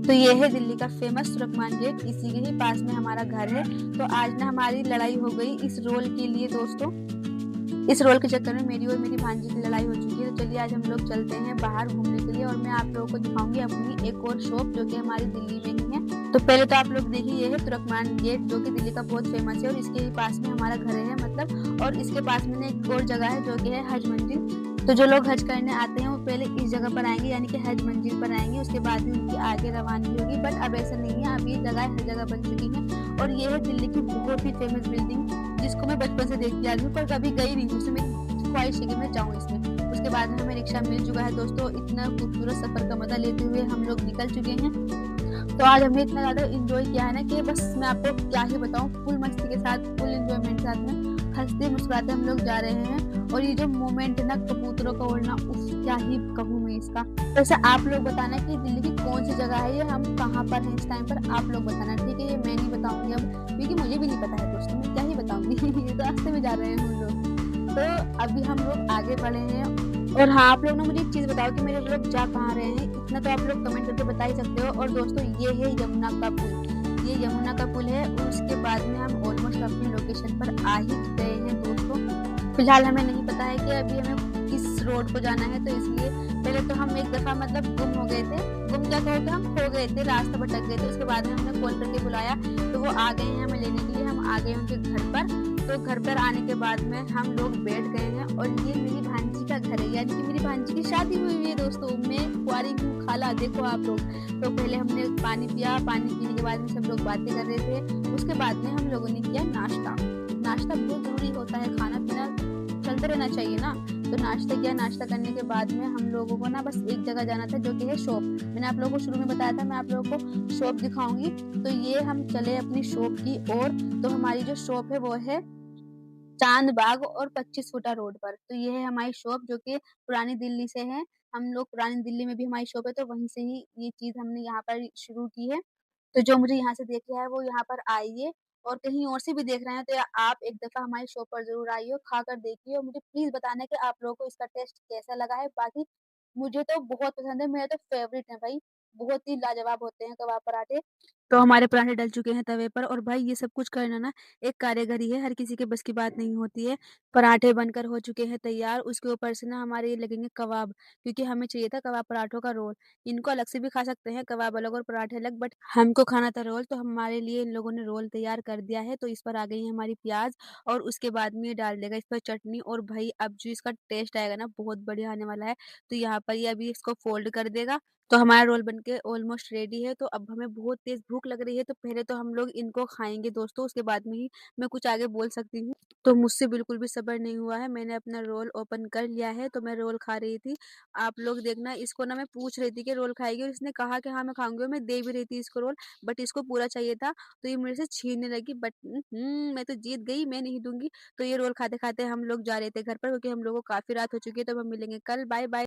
तो ये है दिल्ली का फेमस तुर्कमान गेट, इसी के ही पास में हमारा घर है। तो आज ना हमारी लड़ाई हो गई इस रोल के लिए दोस्तों। इस रोल के चक्कर में मेरी और मेरी भांजी की लड़ाई हो चुकी है। तो चलिए आज हम लोग चलते हैं बाहर घूमने के लिए और मैं आप लोगों को दिखाऊंगी अपनी एक और शॉप जो कि हमारी दिल्ली में ही है। तो पहले तो आप लोग देखिए, ये है तुर्कमान गेट जो कि दिल्ली का बहुत फेमस है और इसके ही पास में हमारा घर है मतलब। और इसके पास में एक और जगह है जो कि है हज मंजिल। तो जो लोग हज करने आते हैं वो पहले इस जगह पर आएंगे यानी कि हज मंजिल पर आएंगे, उसके बाद ही उनकी आगे रवानगी होगी। बट अब ऐसा नहीं है, अब ये जगह हर जगह बन चुकी है और ये है दिल्ली की बहुत ही फेमस बिल्डिंग जिसको मैं बचपन से देखती आ रही हूँ पर कभी गई नहीं, उसमें मेरी ख्वाहिश है कि मैं जाऊँ इसमें। उसके बाद में हमें रिक्शा मिल चुका है दोस्तों। इतना खूबसूरत सफर का मजा लेते हुए हम लोग निकल चुके हैं। तो आज हमने इतना ज़्यादा एंजॉय किया है ना कि बस मैं आपको क्या ही बताऊँ। फुल मस्ती के साथ, फुल एंजॉयमेंट के साथ में हंसते मुस्कुराते हम लोग जा रहे हैं। और ये जो मोमेंट है ना कबूतरों का उड़ना, उस क्या ही कहूँ मैं इसका। वैसे आप लोग बताना कि दिल्ली की कौन सी जगह है, ये हम कहाँ पर हैं इस टाइम पर, आप लोग बताना ठीक है। ये मैं नहीं बताऊंगी अब क्योंकि मुझे भी नहीं पता है दोस्तों, मैं क्या ही बताऊंगी। ये तो रास्ते में जा रहे हैं हम लोग। तो अभी हम लोग आगे बढ़े हैं। और हाँ, आप लोग ना मुझे एक चीज़ बताओ कि मेरे लोग जा कहाँ रहे हैं, इतना तो आप लोग कमेंट करके बता ही सकते हो। और दोस्तों ये है यमुना का पुल, ये यमुना का पुल है और उसके बाद में हम ऑलमोस्ट अपनी लोकेशन पर आ ही गए हैं दोस्तों। फिलहाल हमें नहीं पता है कि अभी हमें किस रोड को जाना है, तो इसलिए पहले तो हम एक दफ़ा मतलब गुम हो गए थे। गुम क्या कहोगे, हम खो गए थे, रास्ता भटक गए थे। उसके बाद में हमने कॉल करके बुलाया तो वो आ गए हैं हमें लेने के लिए। हम आ गए उनके घर पर। तो घर पर आने के बाद में हम लोग बैठ गए हैं और ये मेरी भांजी का घर है यानी कि मेरी भांजी की शादी हुई हुई है दोस्तों। मैं कुंवारी हूँ, खाला देखो आप लोग। तो पहले हमने पानी पिया, पानी पीने के बाद में सब लोग बातें कर रहे थे। उसके बाद में हम लोगों ने किया नाश्ता। नाश्ता बहुत ज़रूरी होता है, खाना पीना चलते रहना चाहिए ना। तो नाश्ता किया, नाश्ता करने के बाद में हम लोगों को ना बस एक जगह जाना था जो कि है शॉप। मैंने आप लोगों को शुरू में बताया था मैं आप लोगों को शॉप दिखाऊंगी। तो ये हम चले अपनी शॉप की ओर। तो हमारी जो शॉप है वो है चांद बाग और 25 फुटा रोड पर। तो ये है हमारी शॉप जो कि पुरानी दिल्ली से है। हम लोग पुरानी दिल्ली में भी हमारी शॉप है तो वहीं से ही ये चीज़ हमने यहाँ पर शुरू की है। तो जो मुझे यहाँ से देख रहा है वो यहाँ पर आइए, और कहीं और से भी देख रहे हैं तो आप एक दफ़ा हमारी शॉप पर ज़रूर आइए और खाकर देखिए और मुझे प्लीज़ बताना कि आप लोगों को इसका टेस्ट कैसा लगा है। बाकी मुझे तो बहुत पसंद है, मेरे तो फ़ेवरेट है भाई, बहुत ही लाजवाब होते हैं कबाब पराठे। तो हमारे पराठे डल चुके हैं तवे पर और भाई ये सब कुछ करना ना एक कारीगरी है, हर किसी के बस की बात नहीं होती है। पराठे बनकर हो चुके हैं तैयार, उसके ऊपर से ना हमारे ये लगेंगे कबाब, क्योंकि हमें चाहिए था कबाब पराठों का रोल। इनको अलग से भी खा सकते हैं, कबाब अलग और पराठे अलग, बट हमको खाना था रोल, तो हमारे लिए इन लोगों ने रोल तैयार कर दिया है। तो इस पर आ गई है हमारी प्याज़ और उसके बाद में ये डाल देगा इस पर चटनी। और भाई अब जो इसका टेस्ट आएगा ना बहुत बढ़िया आने वाला है। तो यहाँ पर ये अभी इसको फ़ोल्ड कर देगा। तो हमारा रोल बनके ऑलमोस्ट रेडी है। तो अब हमें बहुत तेज़ भूख लग रही है, तो पहले तो हम लोग इनको खाएँगे दोस्तों, उसके बाद में ही मैं कुछ आगे बोल सकती हूँ। तो मुझसे बिल्कुल भी सब्र नहीं हुआ है, मैंने अपना रोल ओपन कर लिया है, तो मैं रोल खा रही थी। आप लोग देखना, इसको ना मैं पूछ रही थी कि रोल खाएगी और इसने कहा कि हाँ मैं खाऊँगी और मैं दे भी रही थी इसको रोल, बट इसको पूरा चाहिए था। तो ये मेरे से छीनने लगी, बट मैं तो जीत गई, मैं नहीं दूँगी। तो ये रोल खाते-खाते हम लोग जा रहे थे घर पर क्योंकि हम लोगों को काफ़ी रात हो चुकी है। तो अब हम मिलेंगे कल, बाय बाय।